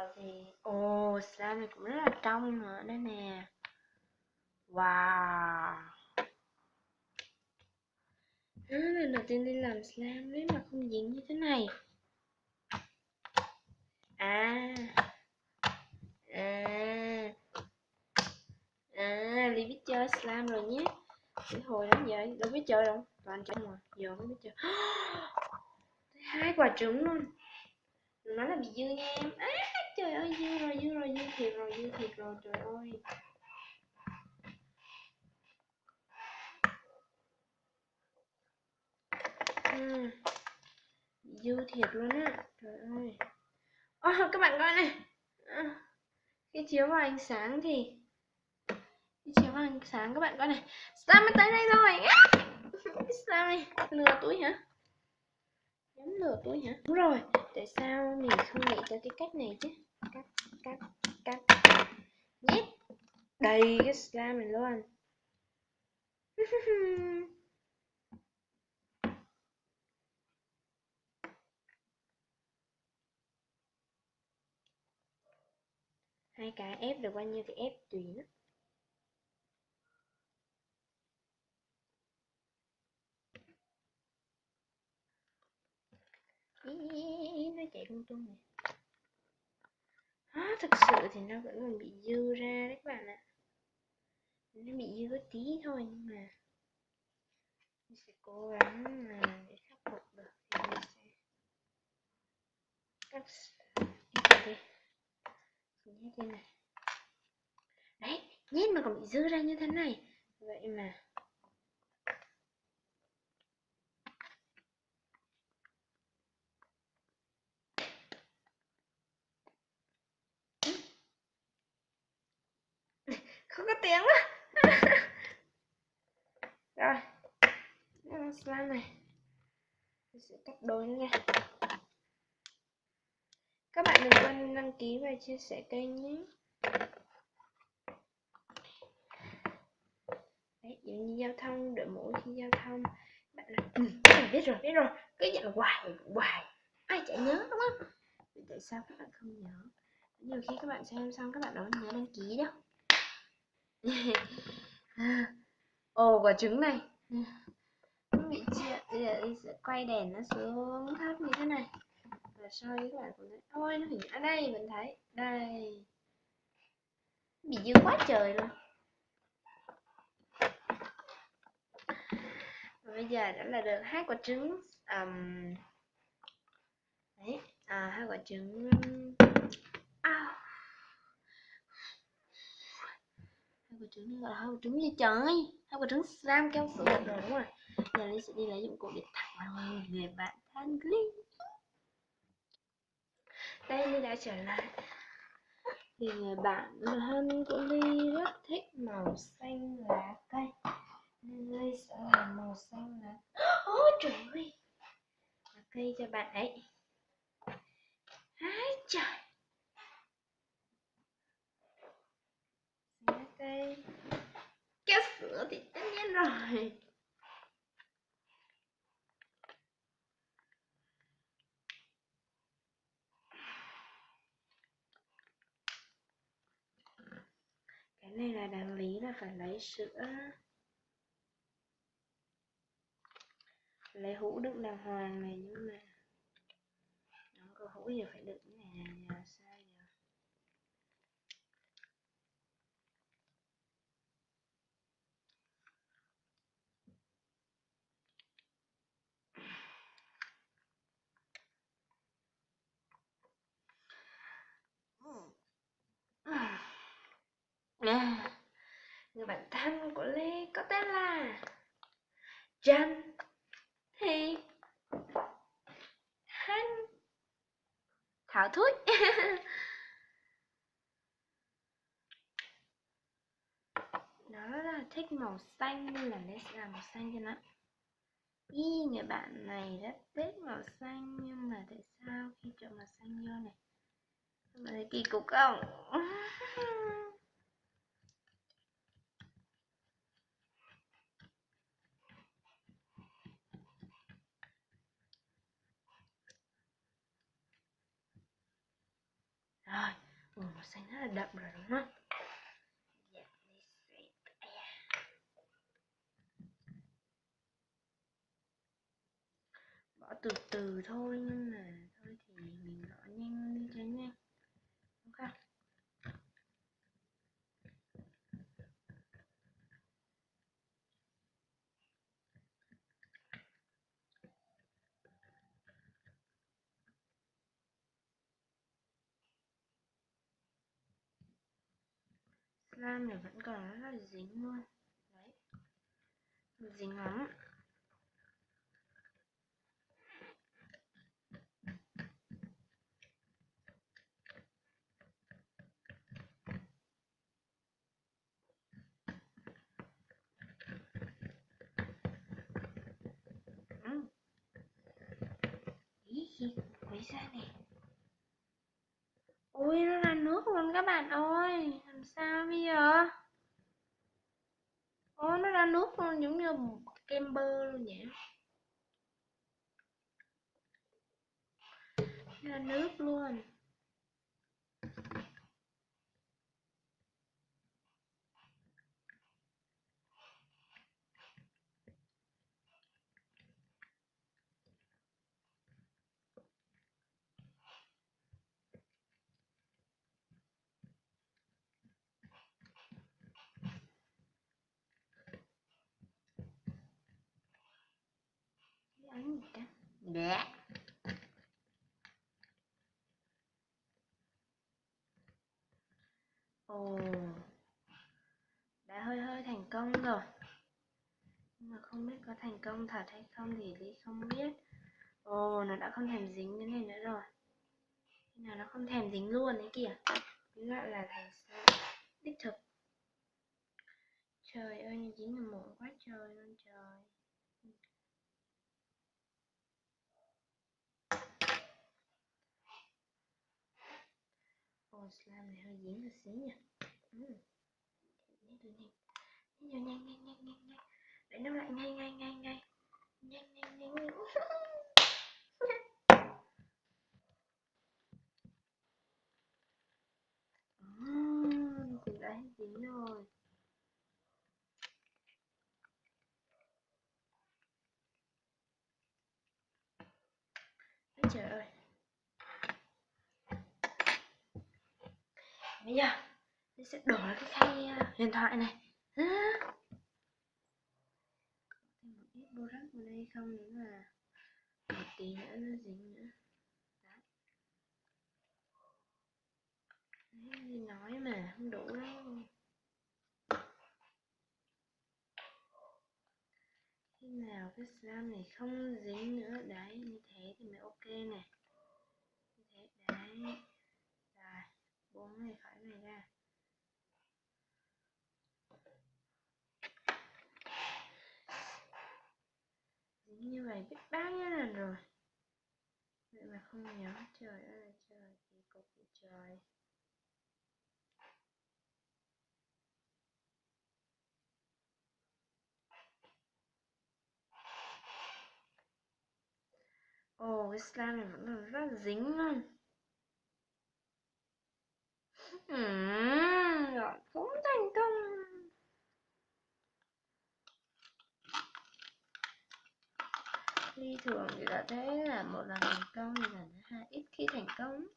giờ thì slime này cũng rất là trong nữa đây nè. Wow. Lần đầu tiên đi làm slime với mà không dính như thế này. Ly biết chơi slime rồi nhé. Cái hồi đó giờ đâu biết chơi đâu, toàn chơi mà giờ mới biết chơi. 2 quả trứng luôn. Nó là bị dư nha em. Trời ơi, dư rồi, dư thiệt rồi, trời ơi. Dư thiệt luôn á, trời ơi. Các bạn coi này. Khi chiếu vào ánh sáng các bạn coi này. Slime mới tới đây rồi. Slime này, lừa túi hả? Giống lừa túi hả? Đúng rồi, tại sao mình không nghĩ tới cái cách này chứ? Cắt. Nhét đầy cái slime này luôn. Hai cái ép được bao nhiêu thì ép tùy nó. Nó chạy lung tung này. Thực sự thì nó vẫn còn bị dư ra đấy các bạn ạ. Nó bị dư có tí thôi, nhưng mà mình sẽ cố gắng để khắc phục được thì mình sẽ cắt đi. Nhét lên này. Đấy, nhét mà còn bị dư ra như thế này. Vậy mà không có tiếng á. Rồi, slime này mình sẽ cắt đôi nó ra. Các bạn đừng quên đăng ký và chia sẻ kênh nhé. Đấy, giống như giao thông, đội mũ khi giao thông. Bạn là biết rồi, cứ dặn hoài ai chả nhớ đúng không? Vậy tại sao các bạn không nhớ? Nhiều khi các bạn xem xong các bạn đâu nhớ đăng ký đâu. Quả trứng này nó bị chuyện. Bây giờ đi sẽ quay đèn nó xuống thấp như thế này và soi các bạn cũng thấy. Ôi, nó hình ở đây, mình thấy đây bị dư quá trời luôn. Và bây giờ đã là được 2 quả trứng. Đấy, 2 quả trứng. 2 quả trứng này gọi là 2 quả trứng gì trời? 2 quả trứng slime keo sữa rồi, đúng rồi. Giờ Ly sẽ đi lấy dụng cụ để thẳng rồi người bạn thân Ly. Đây, Ly đã trở lại. Thì người bạn thân của Ly rất thích màu xanh lá cây, nên Ly sẽ làm màu xanh lá. Trời ơi, lá cây cho bạn ấy. Trời, lá cây keo sữa thì tất nhiên rồi. Cái này là đáng lý là phải lấy sữa, lấy hũ đựng đàng hoàng này, nhưng mà nó có hũ gì phải đựng nè, giờ sao giờ? Người bạn thân của Lê có tên là Trần Thị Hân Thảo Thúi. Nó rất là thích màu xanh nên là Lê sẽ làm màu xanh cho nó. Người bạn này rất thích màu xanh, nhưng mà tại sao khi chọn màu xanh vô này mà thấy kỳ cục không? Rồi, Màu xanh rất là đậm rồi đúng không? Dạ, bỏ từ từ thôi, nhưng mà thôi thì mình bỏ nhanh đi cho nhanh. Ok. Slime này vẫn còn rất là dính luôn. Đấy. Dính lắm. Ý, quấy ra này. Ôi, nó là nước luôn các bạn ơi. Làm sao bây giờ? Ôi, nó ra nước luôn, giống như kem bơ luôn vậy. Nó ra nước luôn. Cái gì ta? Dạ. Ồ, đã hơi hơi thành công rồi. Nhưng mà không biết có thành công thật hay không thì Ly không biết. Ồ, nó đã không thèm dính cái này nữa rồi. Thế nào nó không thèm dính luôn đấy kìa. Cái gọi là thành sao đích thực. Trời ơi, nó dính là muộn quá trời luôn trời. Ồ, slime này hơi dính một xíu nha. Nhanh, nhanh, nhanh, nhanh, nhanh, nhanh, nhanh. Để nó lại ngay, ngay, ngay, ngay. Nhanh, nhanh, nhanh. Nó cũng đã hết dính rồi. Ôi trời ơi. Bây giờ tôi sẽ đổi cái khay huyền thoại này. Thêm một ít borax vào đây không nữa là một tí nữa nó dính nữa. Đấy, gì nói mà không đủ đâu. Khi nào cái slime này không dính nữa, đấy như thế thì mới ok này. Như thế đấy. Rồi, buông này khỏi này ra. Dính như vậy biết bao nhiêu lần rồi. Vậy mà không nhớ, trời ơi là trời, kỳ cục vậy trời. Ồ, cái slime này vẫn còn rất là dính luôn. Rồi cũng thành công. Ly thường thì đã thấy là một lần thành công thì lần thứ hai ít khi thành công.